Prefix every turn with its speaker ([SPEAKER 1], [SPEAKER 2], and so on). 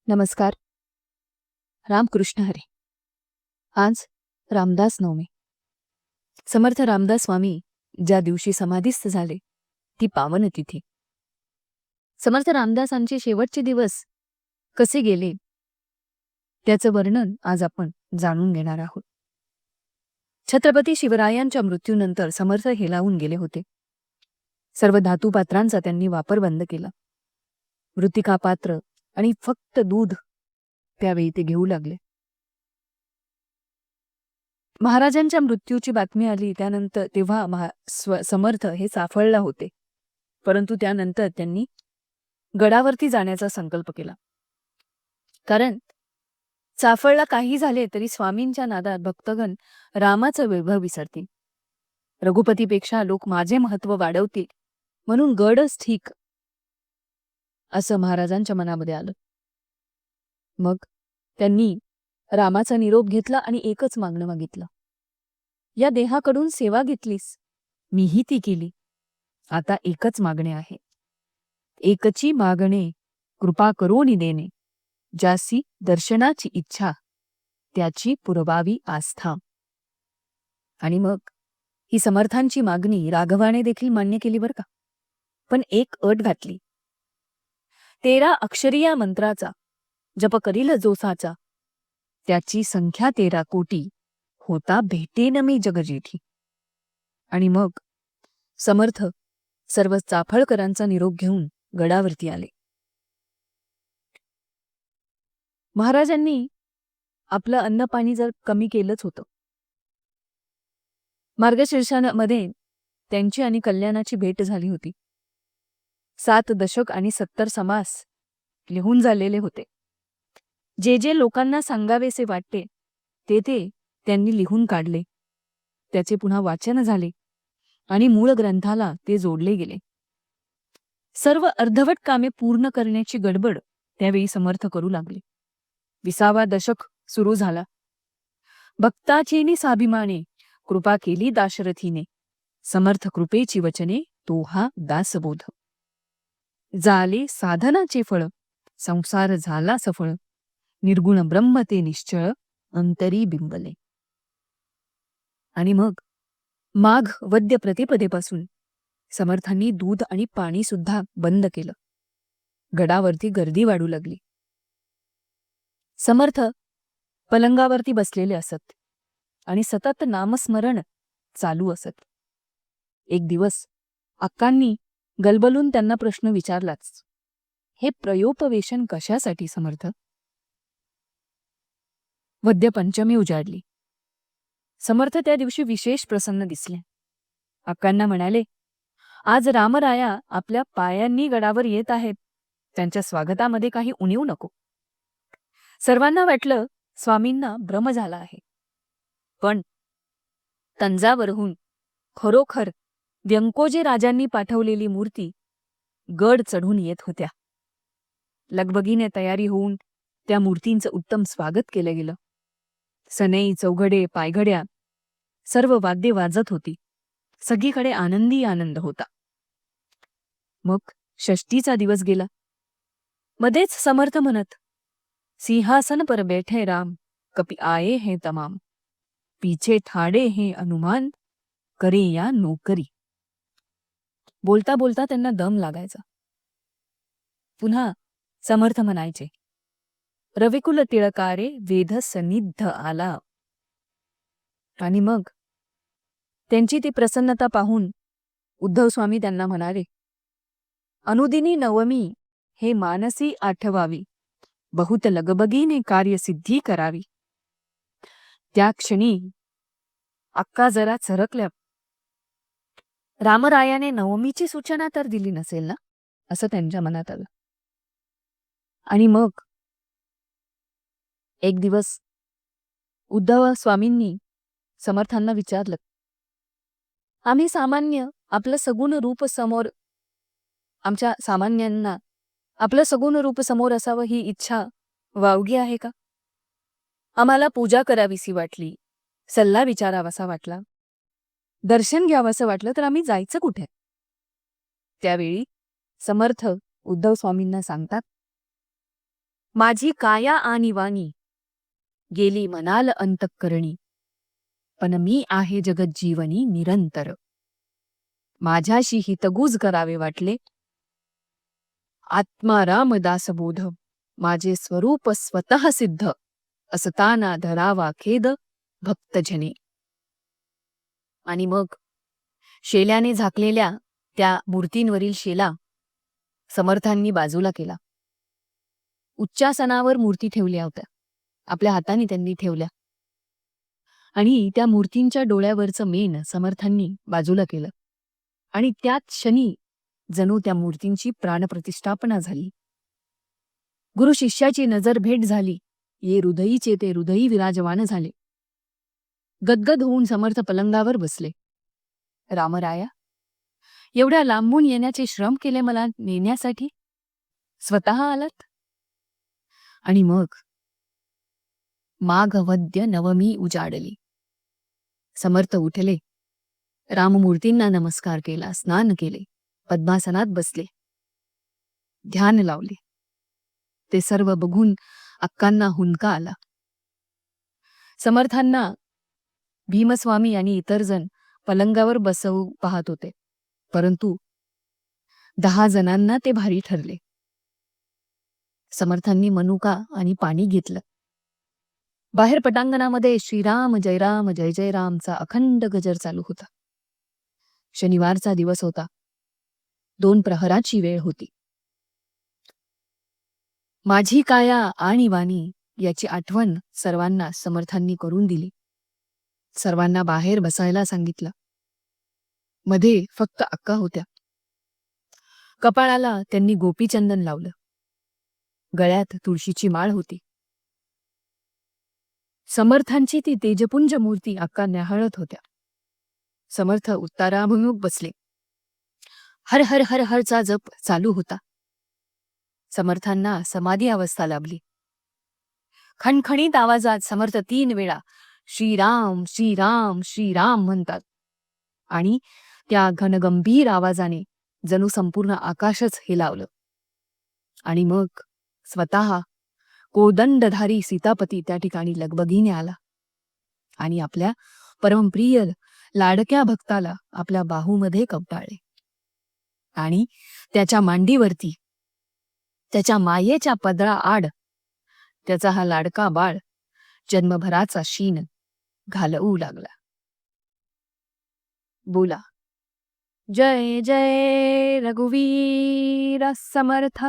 [SPEAKER 1] नमस्कार. रामकृष्ण हरी. आज रामदास नवमी. समर्थ रामदास स्वामी ज्या दिवशी समाधीस्थ झाले ती पावन तिथी. समर्थ रामदासांचे शेवटचे दिवस कसे गेले त्याचं वर्णन आज आपण जाणून घेणार आहोत. छत्रपती शिवरायांच्या मृत्यूनंतर समर्थ हेलावून गेले होते. सर्व धातुपात्रांचा त्यांनी वापर बंद केला. मृत्तिका पात्र आणि फक्त दूध त्यावेळी ते घेऊ लागले. महाराजांच्या मृत्यूची बातमी आली त्यानंतर तेव्हा समर्थ हे साफळला होते. परंतु त्यानंतर त्यांनी गडावरती जाण्याचा संकल्प केला. कारण साफळला काही झाले तरी स्वामींच्या नादात भक्तगण रामाचं वैभव विसरतील. रघुपतीपेक्षा लोक माझे महत्व वाढवतील म्हणून गडच ठीक असं महाराजांच्या मनामध्ये आलं. मग त्यांनी रामाचा निरोप घेतला आणि एकच मागणं मागितलं. या देहाकडून सेवा घेतलीस, मीही ती केली. आता एकच मागणे आहे. एकची मागणे कृपा करून देणे, ज्यासी दर्शनाची इच्छा त्याची पुरवावी आस्था. आणि मग ही समर्थांची मागणी राघवाने देखील मान्य केली बरं का. पण एक अट घातली. 13 अक्षरी या मंत्राचा जप करील जो साचा, त्याची संख्या 13 कोटी, होता भेटेन मी जगजेठी. आणि मग समर्थ सर्व चाफळकरांचा निरोप घेऊन गडावरती आले. महाराजांनी आपलं अन्नपाणी जर कमी केलंच होतं. मार्गशीर्षामध्ये त्यांची आणि कल्याणाची भेट झाली होती. 7 दशक आणि 70 समास लिहून झालेले होते. जे जे लोकांना सांगावेसे वाटते ते त्यांनी लिहून काढले. त्याचे पुन्हा वाचन झाले आणि मूळ ग्रंथाला ते जोडले गेले. सर्व अर्धवट कामे पूर्ण करण्याची गडबड त्यावेळी समर्थ करू लागले. 20वा दशक सुरू झाला. भक्ताचेनी साभिमाने कृपा केली दाशरथीने, समर्थ कृपेची वचने तो हा दासबोध. झाले साधनाचे फळ, संसार झाला सफळ, निर्गुण ब्रह्म ते निश्चळ, अंतरी बिंबले. आणि मग माघ वद्य प्रतिपदेपासून समर्थांनी दूध आणि पाणी सुद्धा बंद केलं. गडावरती गर्दी वाढू लागली. समर्थ पलंगावरती बसलेले असत आणि सतत नामस्मरण चालू असत. एक दिवस अक्कांनी गलबलून त्यांना प्रश्न विचारलाच. हे प्रयोपवेशन कशासाठी समर्थ? वद्य पंचमी उजाडली. समर्थ त्या दिवशी विशेष प्रसन्न दिसले. अक्कांना म्हणाले, आज रामराया आपल्या पायांनी गडावर येत आहेत. त्यांच्या स्वागतामध्ये काही उणीव नको. सर्वांना वाटलं स्वामींना भ्रम झाला आहे. पण तंजावरहून खरोखर व्यंकोजी राजांनी पाठवलेली मूर्ती गड चढून येत होत्या. लगबगीने तयारी होऊन त्या मूर्तींचं उत्तम स्वागत केलं गेलं. सनई, चौघडे, पायघड्या सर्व वाद्ये वाजत होती. सगळीकडे आनंदी आनंद होता. मग षष्टीचा दिवस गेला. मध्येच समर्थ म्हणत, सिंहासन पर बैठे राम, कपि आये हैं तमाम, पीछे ठाड़े हैं अनुमान, करे या नोकरी. बोलता बोलता त्यांना दम लागायचा. पुन्हा समर्थ म्हणायचे, रविकुल टिळकारे वेध सन्निध आला. आणि मग त्यांची ती प्रसन्नता पाहून उद्धव स्वामी त्यांना म्हणाले, अनुदिनी नवमी हे मानसी आठवावी, बहुत लगबगीने कार्यसिद्धी करावी. त्या क्षणी अक्का जरा चरकल्या. रामरायाने नवमीची सूचना तर दिली नसेल ना, असं त्यांच्या मनात आलं. आणि मग एक दिवस उद्धव स्वामींनी समर्थांना विचारलं, आम्ही सामान्य आपलं सगुण रूप समोर आमच्या सामान्यांना आपलं सगुण रूप समोर असावं ही इच्छा वावगी आहे का? आम्हाला पूजा करावीसी वाटली, सल्ला विचारावासा वाटला, दर्शन घ्यावंसं वाटलं तर आम्ही जायचं कुठे? त्यावेळी समर्थ उद्धव स्वामींना सांगतात, माझी काया आणि वाणी गेली मनाल अंतःकरणी, पण मी आहे जगज्जीवनी निरंतर. माझ्याशी हितगुज करावे वाटले, आत्मा रामदास बोध, माझे स्वरूप स्वतः सिद्ध, असताना धरावा खेद भक्तजने. आणि मग शेल्याने झाकलेल्या त्या मूर्तींवरील शेला समर्थांनी बाजूला केला. उच्चासनावर मूर्ती ठेवल्या होत्या, आपल्या हाताने त्यांनी ठेवल्या, आणि त्या मूर्तींच्या डोळ्यावरचं मेण समर्थांनी बाजूला केलं. आणि त्याच क्षणी जणू त्या मूर्तींची प्राणप्रतिष्ठापना झाली. गुरु शिष्याची नजर भेट झाली. ये हृदयीचे ते हृदयी विराजमान झाले. गदगद होऊन समर्थ पलंगावर बसले. रामराया, एवढ्या लांबून येण्याचे श्रम केले मला नेण्यासाठी, स्वतः आलात? आणि मग माघवद्य नवमी उजाडली. समर्थ उठले, राममूर्तींना नमस्कार केला, स्नान केले, पद्मासनात बसले, ध्यान लावले. ते सर्व बघून अक्कांना हुंदका आला. समर्थांना भीमस्वामी आणि इतर जण पलंगावर बसवू पाहत होते, परंतु 10 जणांना ते भारी ठरले. समर्थांनी मनुका आणि पाणी घेतलं. बाहेर पटांगणामध्ये श्रीराम जय राम जय जय रामचा अखंड गजर चालू होता. शनिवारचा दिवस होता. 2 प्रहराची वेळ होती. माझी काया आणि वाणी याची आठवण सर्वांना समर्थांनी करून दिली. सर्वांना बाहेर बसायला सांगितलं. मध्ये फक्त अक्का होत्या. कपाळाला त्यांनी गोपीचंदन लावलं. गळ्यात तुळशीची माळ होती. समर्थांची ती तेजपुंज मूर्ती अक्का न्याहाळत होत्या. समर्थ उत्तराभिमुख बसले. हर हर हर हरचा जप चालू होता. समर्थांना समाधी अवस्था लाभली. खणखणीत आवाजात समर्थ 3 वेळा श्रीराम श्रीराम श्रीराम म्हणतात, आणि त्या घनगंभीर आवाजाने जणू संपूर्ण आकाशच हेलावलं. आणि मग स्वतः कोदंडधारी सीतापती त्या ठिकाणी लगबगीने आला आणि आपल्या परमप्रिय लाडक्या भक्ताला आपल्या बाहूमध्ये कवटाळले. आणि त्याच्या मांडीवरती, त्याच्या मायेच्या पदरा आड त्याचा हा लाडका बाळ जन्मभराचा शीन घालवू लागला. बोला, जय जय रघुवीर समर्थ.